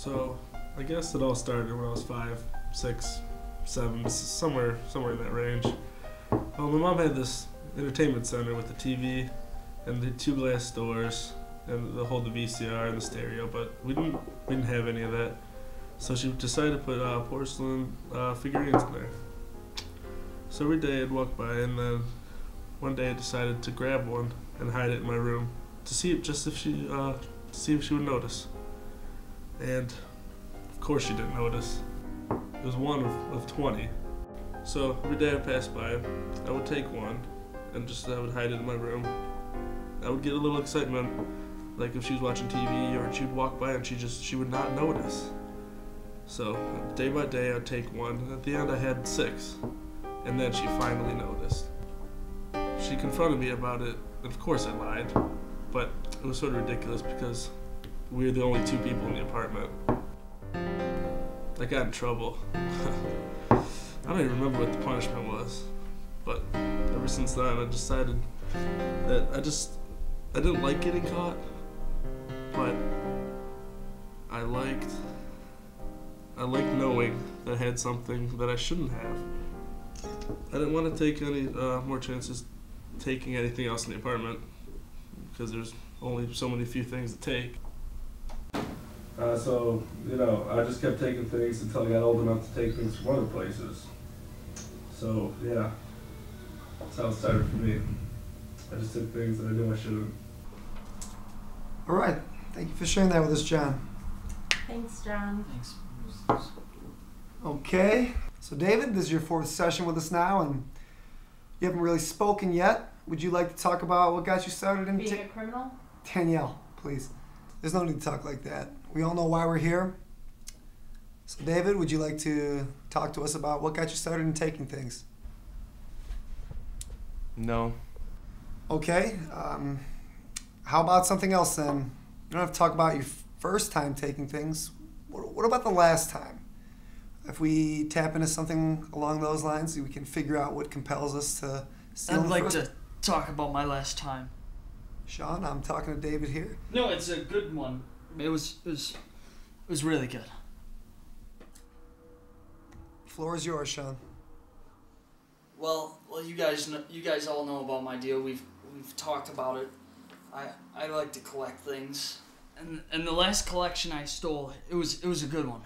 So, I guess it all started when I was 5, 6, 7, somewhere in that range. Well, my mom had this entertainment center with the TV and the 2 glass doors and the hold the VCR and the stereo, but we didn't have any of that. So she decided to put porcelain figurines in there. So every day I'd walk by, and then one day I decided to grab one and hide it in my room to see if she would notice. And of course she didn't notice. It was one of 20. So every day I passed by, I would take one and I would hide it in my room. I would get a little excitement, like if she was watching TV or she'd walk by and she would not notice. So day by day I'd take one, and at the end I had 6. And then she finally noticed. She confronted me about it, and of course I lied, but it was sort of ridiculous because we were the only 2 people in the apartment. I got in trouble. I don't even remember what the punishment was, but ever since then I decided that I didn't like getting caught, but I liked knowing that I had something that I shouldn't have. I didn't want to take any more chances taking anything else in the apartment because there's only so many few things to take. So, I just kept taking things until I got old enough to take things from other places. So, yeah, that's how it started for me. I just took things that I knew I shouldn't. All right. Thank you for sharing that with us, John. Thanks, John. Thanks. Okay. So, David, this is your 4th session with us now, and you haven't really spoken yet. Would you like to talk about what got you started in Being a criminal? Danielle, please. There's no need to talk like that. We all know why we're here. So, David, would you like to talk to us about what got you started in taking things? No. Okay. How about something else then? You don't have to talk about your first time taking things. What about the last time? If we tap into something along those lines, we can figure out what compels us to steal. I'd like to talk about my last time. Sean, I'm talking to David here. No, it's a good one. It was really good. Floor is yours, Sean. Well, you guys all know about my deal. We've talked about it. I like to collect things, and the last collection I stole, it was a good one.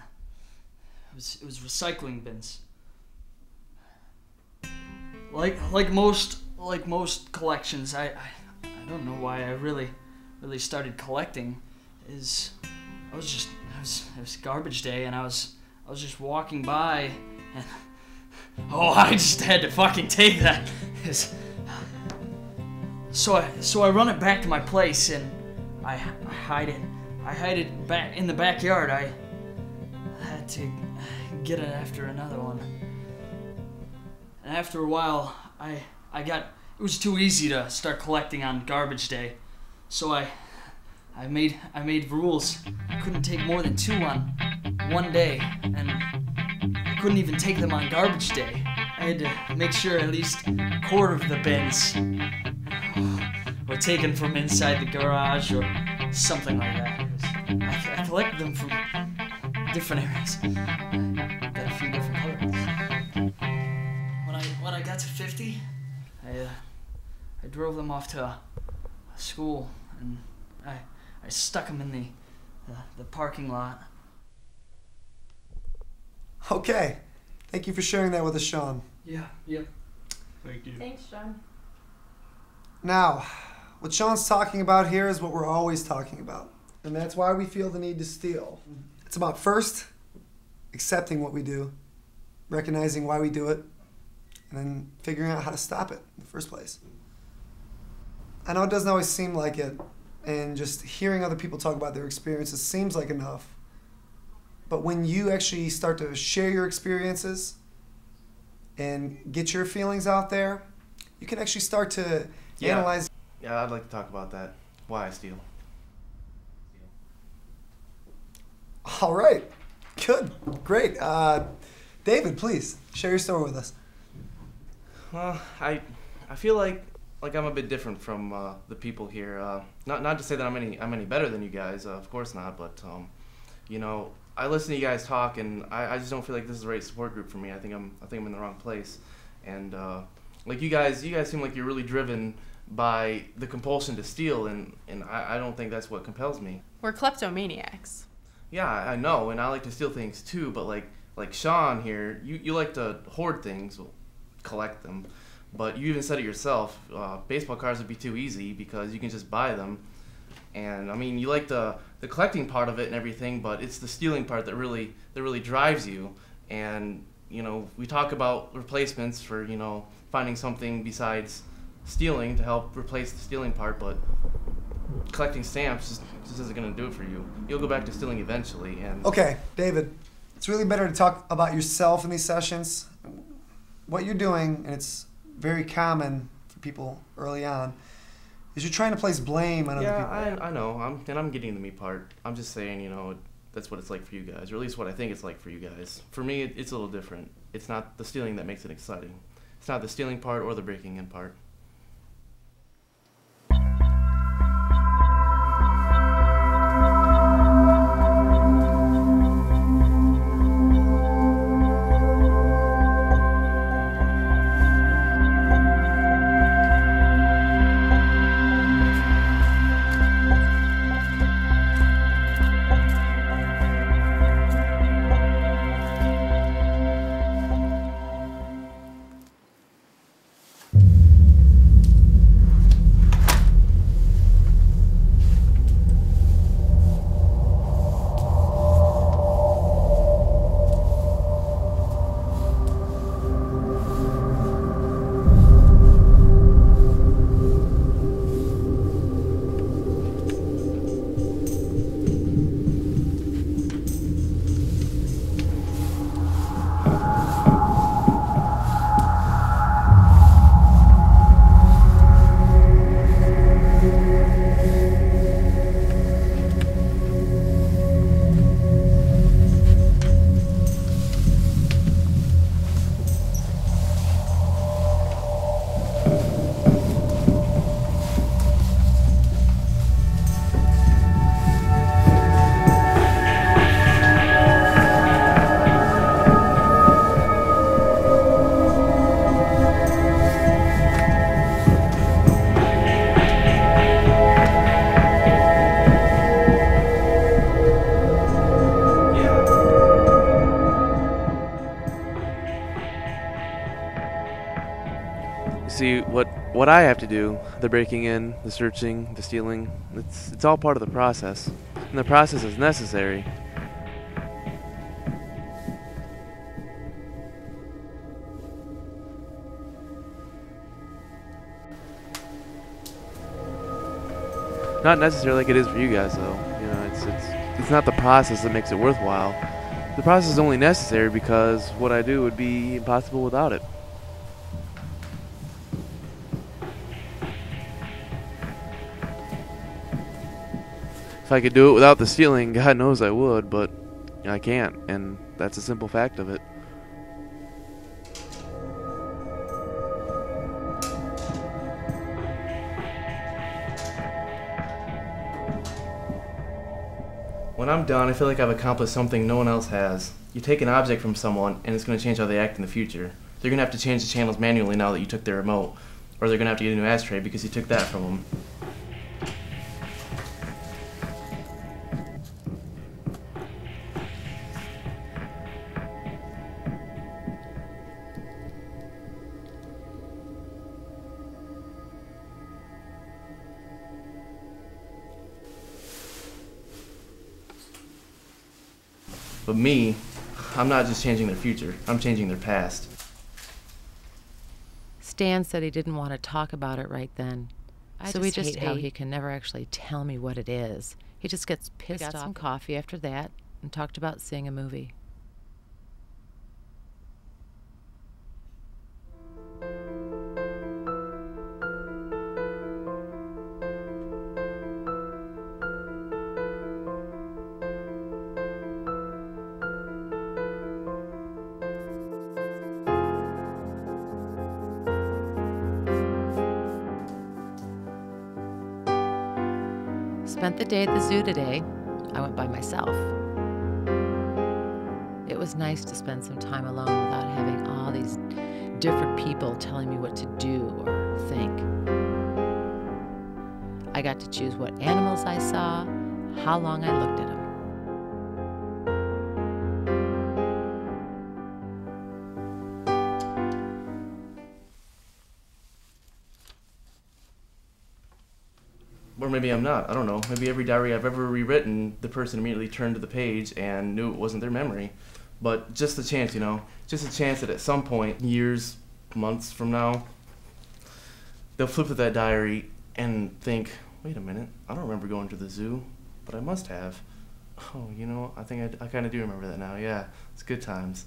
It was recycling bins. Like most collections, I don't know why I really started collecting. It was garbage day, and I was just walking by, and I just had to fucking take that. So I run it back to my place, and I hide it. I hide it back in the backyard. I had to get it after another one. And after a while, it was too easy to start collecting on garbage day. So I made rules. I couldn't take more than 2 on one day, and I couldn't even take them on garbage day. I had to make sure at least a quarter of the bins were taken from inside the garage or something like that. I collected them from different areas. Got a few different colors. When I got to 50, I drove them off to a school, and I stuck them in the parking lot. Okay. Thank you for sharing that with us, Sean. Yeah. Yep. Thank you. Thanks, John. Now, what Sean's talking about here is what we're always talking about. And that's why we feel the need to steal. It's about first accepting what we do, recognizing why we do it, and then figuring out how to stop it in the first place. I know it doesn't always seem like it, and just hearing other people talk about their experiences seems like enough. But when you actually start to share your experiences and get your feelings out there, you can actually start to analyze. Yeah, I'd like to talk about that. Why I steal. All right. Good. Great. David, please share your story with us. Well, I feel like I'm a bit different from the people here. Not to say that I'm any better than you guys. Of course not. But I listen to you guys talk, and I just don't feel like this is the right support group for me. I think I'm in the wrong place, and like you guys seem like you're really driven by the compulsion to steal, and I don't think that's what compels me. We're kleptomaniacs. Yeah, I know, and I like to steal things too, but like Sean here, you like to hoard things, well, collect them, but you even said it yourself, baseball cards would be too easy because you can just buy them, and I mean, you like the collecting part of it and everything, but it's the stealing part that really drives you, and you know, we talk about replacements for, you know, finding something besides stealing to help replace the stealing part, but collecting stamps just isn't going to do it for you. You'll go back to stealing eventually. And Okay, David, it's really better to talk about yourself in these sessions. What you're doing, and it's very common for people early on, is you're trying to place blame on other people. Yeah, I know. I'm getting the me part. I'm just saying, you know, that's what it's like for you guys, or at least what I think it's like for you guys. For me, it's a little different. It's not the stealing that makes it exciting. It's not the stealing part or the breaking in part. See, what I have to do, the breaking in, the searching, the stealing, it's all part of the process. And the process is necessary. Not necessarily like it is for you guys, though. You know, it's not the process that makes it worthwhile. The process is only necessary because what I do would be impossible without it. If I could do it without the stealing, God knows I would, but I can't, and that's a simple fact of it. When I'm done, I feel like I've accomplished something no one else has. You take an object from someone, and it's going to change how they act in the future. They're going to have to change the channels manually now that you took their remote, or they're going to have to get a new ashtray because you took that from them. But me, I'm not just changing their future, I'm changing their past. Stan said he didn't want to talk about it right then. So we just hate how ate. he can never actually tell me what it is. He just gets pissed off. Got some coffee after that and talked about seeing a movie. Spent the day at the zoo today. I went by myself. was nice to spend some time alone without having all these different people telling me what to do or think. I got to choose what animals I saw, how long I looked at them. Or maybe I'm not. I don't know. Maybe every diary I've ever rewritten, the person immediately turned to the page and knew it wasn't their memory. But just a chance, you know, just a chance that at some point, years, months from now, they'll flip to that diary and think, wait a minute, I don't remember going to the zoo, but I must have. Oh, you know, I think I kind of do remember that now. Yeah, it's good times.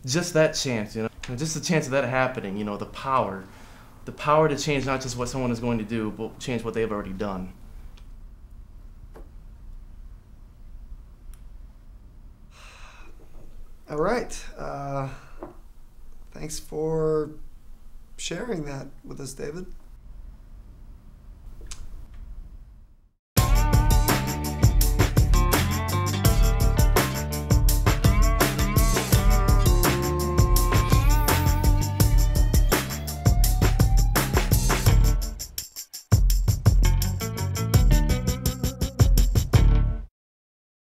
Just that chance, you know, just the chance of that happening, you know, the power to change not just what someone is going to do, but change what they've already done. All right. Thanks for sharing that with us, David.